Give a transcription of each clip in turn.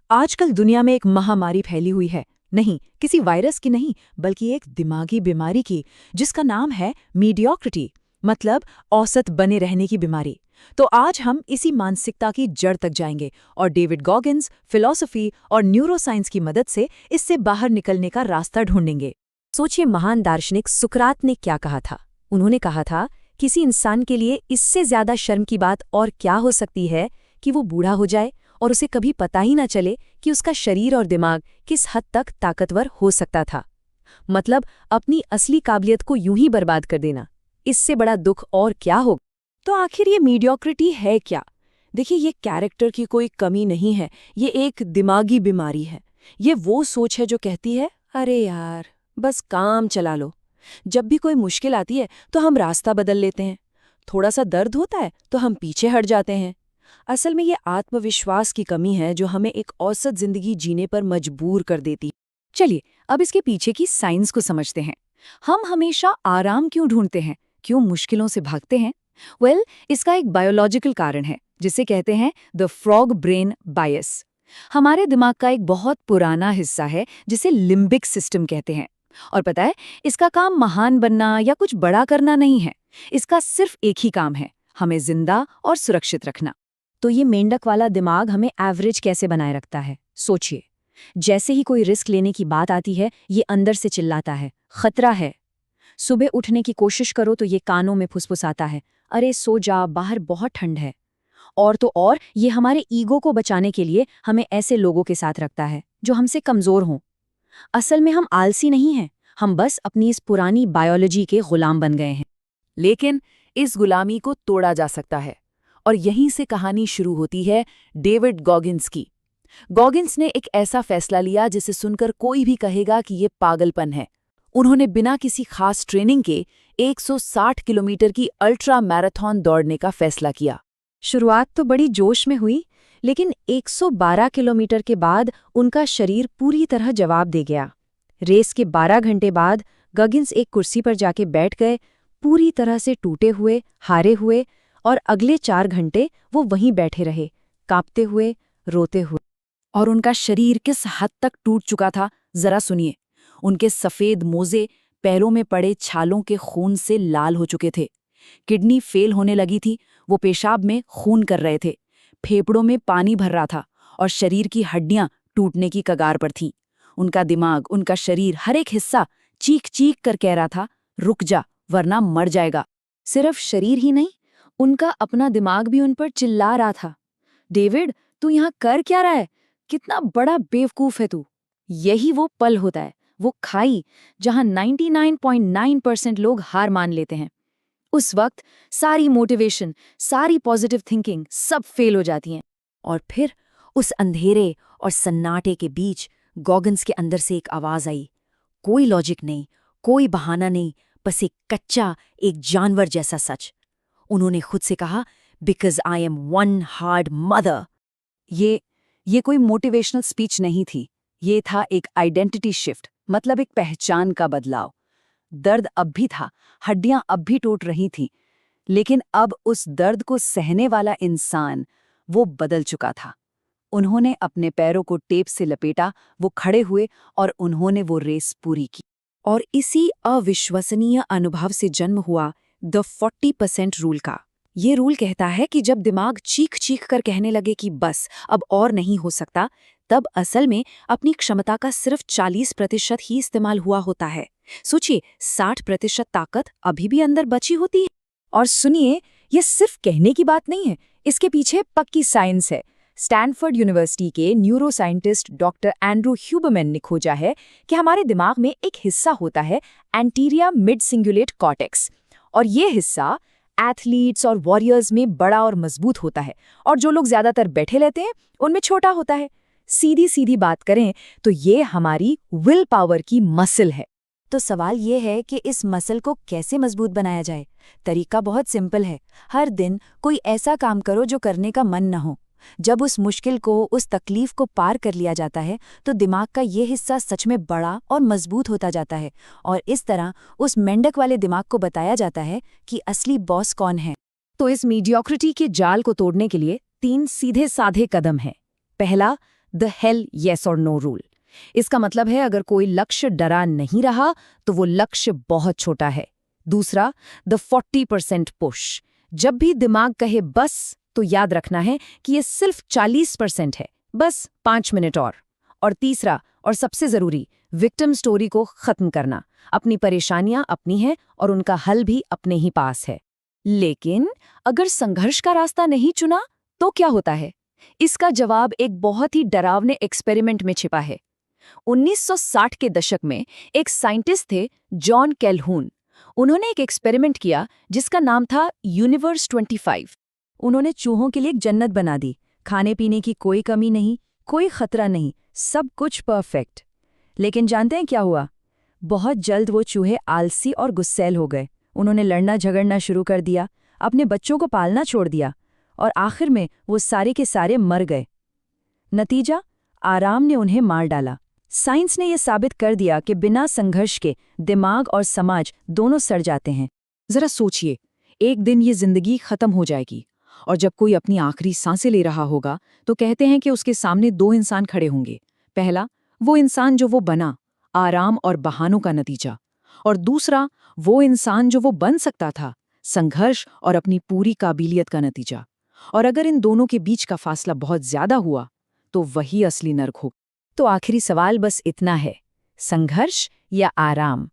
आजकल दुनिया में एक महामारी फैली हुई है। नहीं, किसी वायरस की नहीं, बल्कि एक दिमागी बीमारी की, जिसका नाम है मीडियोक्रिटी, मतलब औसत बने रहने की बीमारी। तो आज हम इसी मानसिकता की जड़ तक जाएंगे और डेविड गॉगिन्स, फिलॉसफी और न्यूरोसाइंस की मदद से इससे बाहर निकलने का रास्ता ढूंढेंगे। सोचिए, महान दार्शनिक सुकरात ने क्या कहा था। उन्होंने कहा था, किसी इंसान के लिए इससे ज्यादा शर्म की बात और क्या हो सकती है कि वो बूढ़ा हो जाए और उसे कभी पता ही न चले कि उसका शरीर और दिमाग किस हद तक ताकतवर हो सकता था। मतलब अपनी असली काबिलियत को यूं ही बर्बाद कर देना, इससे बड़ा दुख और क्या होगा। तो आखिर ये मीडियोक्रिटी है क्या? देखिए, ये कैरेक्टर की कोई कमी नहीं है, ये एक दिमागी बीमारी है। ये वो सोच है जो कहती है, अरे यार, बस काम चला लो। जब भी कोई मुश्किल आती है तो हम रास्ता बदल लेते हैं, थोड़ा सा दर्द होता है तो हम पीछे हट जाते हैं। असल में ये आत्मविश्वास की कमी है जो हमें एक औसत जिंदगी जीने पर मजबूर कर देती। चलिए, अब इसके पीछे की साइंस को समझते हैं। हम हमेशा आराम क्यों ढूंढते हैं, क्यों मुश्किलों से भागते हैं? इसका एक बायोलॉजिकल कारण है, जिसे कहते हैं द फ्रॉग ब्रेन बायस। हमारे दिमाग का एक बहुत पुराना हिस्सा है जिसे लिम्बिक सिस्टम कहते हैं। और पता है, इसका काम महान बनना या कुछ बड़ा करना नहीं है। इसका सिर्फ एक ही काम है, हमें जिंदा और सुरक्षित रखना। तो ये मेंढक वाला दिमाग हमें एवरेज कैसे बनाए रखता है? सोचिए, जैसे ही कोई रिस्क लेने की बात आती है, ये अंदर से चिल्लाता है, खतरा है। सुबह उठने की कोशिश करो तो ये कानों में फुसफुसाता है, अरे सो जा, बाहर बहुत ठंड है। और तो और ये हमारे ईगो को बचाने के लिए हमें ऐसे लोगों के साथ रखता है जो हमसे कमजोर हों। असल में हम आलसी नहीं हैं, हम बस अपनी इस पुरानी बायोलॉजी के गुलाम बन गए हैं। लेकिन इस गुलामी को तोड़ा जा सकता है, और यहीं से कहानी शुरू होती है डेविड गॉगिन्स की। गॉगिन्स ने एक ऐसा फैसला लिया जिसे सुनकर कोई भी कहेगा कि ये पागलपन है। उन्होंने बिना किसी खास ट्रेनिंग के 160 किलोमीटर की अल्ट्रा मैराथन दौड़ने का फैसला किया। शुरुआत तो बड़ी जोश में हुई, लेकिन 112 किलोमीटर के बाद उनका शरीर पूरी तरह जवाब दे गया। रेस के 12 घंटे बाद गॉगिन्स एक कुर्सी पर जाके बैठ गए, पूरी तरह से टूटे हुए, हारे हुए, और अगले 4 घंटे वो वहीं बैठे रहे, कांपते हुए, रोते हुए। और उनका शरीर किस हद तक टूट चुका था, जरा सुनिए। उनके सफेद मोजे पैरों में पड़े छालों के खून से लाल हो चुके थे। किडनी फेल होने लगी थी, वो पेशाब में खून कर रहे थे। फेफड़ों में पानी भर रहा था और शरीर की हड्डियां टूटने की कगार पर थीं। उनका दिमाग, उनका शरीर, हर एक हिस्सा चीख चीख कर कह रहा था, रुक जा वरना मर जाएगा। सिर्फ शरीर ही नहीं, उनका अपना दिमाग भी उन पर चिल्ला रहा था, डेविड, तू यहाँ कर क्या रहा है? कितना बड़ा बेवकूफ है तू। यही वो पल होता है, वो खाई जहां 99.9% लोग हार मान लेते हैं। उस वक्त सारी मोटिवेशन, सारी पॉजिटिव थिंकिंग सब फेल हो जाती हैं। और फिर उस अंधेरे और सन्नाटे के बीच गॉगिन्स के अंदर से एक आवाज आई। कोई लॉजिक नहीं, कोई बहाना नहीं, बस एक कच्चा, एक जानवर जैसा सच। उन्होंने खुद से कहा, because I am one hard mother. ये कोई मोटिवेशनल स्पीच नहीं थी, ये था एक आइडेंटिटी शिफ्ट, मतलब एक पहचान का बदलाव। दर्द अब भी था, हड्डियां अब भी टूट रही थीं, लेकिन अब उस दर्द को सहने वाला इंसान वो बदल चुका था। उन्होंने अपने पैरों को टेप से लपेटा, वो खड़े हुए और उन्होंने वो रेस पूरी की। और इसी अविश्वसनीय अनुभव से जन्म हुआ द 40% रूल का। ये रूल कहता है कि जब दिमाग चीख चीख कर कहने लगे कि बस अब और नहीं हो सकता, तब असल में अपनी क्षमता का सिर्फ 40% ही इस्तेमाल हुआ होता है। सोचिए, 60% ताकत अभी भी अंदर बची होती है। और सुनिए, ये सिर्फ कहने की बात नहीं है, इसके पीछे पक्की साइंस है। स्टैनफोर्ड यूनिवर्सिटी के न्यूरोसाइंटिस्ट डॉक्टर एंड्रू ह्यूबरमैन ने खोजा है कि हमारे दिमाग में एक हिस्सा होता है, एंटीरियर मिड सिंगुलेट कॉर्टेक्स, और ये हिस्सा एथलीट्स और वॉरियर्स में बड़ा और मजबूत होता है, और जो लोग ज्यादातर बैठे रहते हैं उनमें छोटा होता है। सीधी सीधी बात करें तो ये हमारी विल पावर की मसल है। तो सवाल ये है कि इस मसल को कैसे मजबूत बनाया जाए? तरीका बहुत सिंपल है, हर दिन कोई ऐसा काम करो जो करने का मन न हो। जब उस मुश्किल को, उस तकलीफ को पार कर लिया जाता है, तो दिमाग का ये हिस्सा सच में बड़ा और मजबूत होता जाता है, और इस तरह उस मेंढक वाले दिमाग को बताया जाता है कि असली बॉस कौन है। तो इस मीडियोक्रिटी के जाल को तोड़ने के लिए 3 सीधे साधे कदम हैं। पहला, द हेल येस और नो रूल। इसका मतलब है अगर कोई लक्ष्य डरा नहीं रहा तो वो लक्ष्य बहुत छोटा है। दूसरा, द 40% पुश। जब भी दिमाग कहे बस, तो याद रखना है कि ये सिर्फ 40% है, बस 5 मिनट और तीसरा और सबसे जरूरी, विक्टिम स्टोरी को खत्म करना। अपनी परेशानियां अपनी हैं और उनका हल भी अपने ही पास है। लेकिन अगर संघर्ष का रास्ता नहीं चुना तो क्या होता है? इसका जवाब एक बहुत ही डरावने एक्सपेरिमेंट में छिपा है। 1960 के दशक में एक साइंटिस्ट थे, जॉन कैल्हून। उन्होंने एक एक्सपेरिमेंट किया जिसका नाम था यूनिवर्स 25। उन्होंने चूहों के लिए एक जन्नत बना दी। खाने पीने की कोई कमी नहीं, कोई खतरा नहीं, सब कुछ परफेक्ट। लेकिन जानते हैं क्या हुआ? बहुत जल्द वो चूहे आलसी और गुस्सैल हो गए। उन्होंने लड़ना झगड़ना शुरू कर दिया, अपने बच्चों को पालना छोड़ दिया और आखिर में वो सारे के सारे मर गए। नतीजा, आराम ने उन्हें मार डाला। साइंस ने यह साबित कर दिया कि बिना संघर्ष के दिमाग और समाज दोनों सड़ जाते हैं। जरा सोचिए, एक दिन ये जिंदगी खत्म हो जाएगी और जब कोई अपनी आखिरी सांसें ले रहा होगा तो कहते हैं कि उसके सामने 2 इंसान खड़े होंगे। पहला, वो इंसान जो वो बना, आराम और बहानों का नतीजा, और दूसरा, वो इंसान जो वो बन सकता था, संघर्ष और अपनी पूरी काबिलियत का नतीजा। और अगर इन दोनों के बीच का फासला बहुत ज्यादा हुआ तो वही असली नर्क हो। तो आखिरी सवाल बस इतना है, संघर्ष या आराम?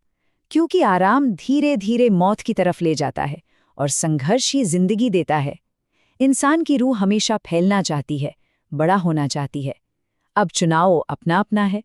क्योंकि आराम धीरे धीरे मौत की तरफ ले जाता है और संघर्ष ही जिंदगी देता है। इंसान की रूह हमेशा फैलना चाहती है, बड़ा होना चाहती है। अब चुनाव अपना अपना है।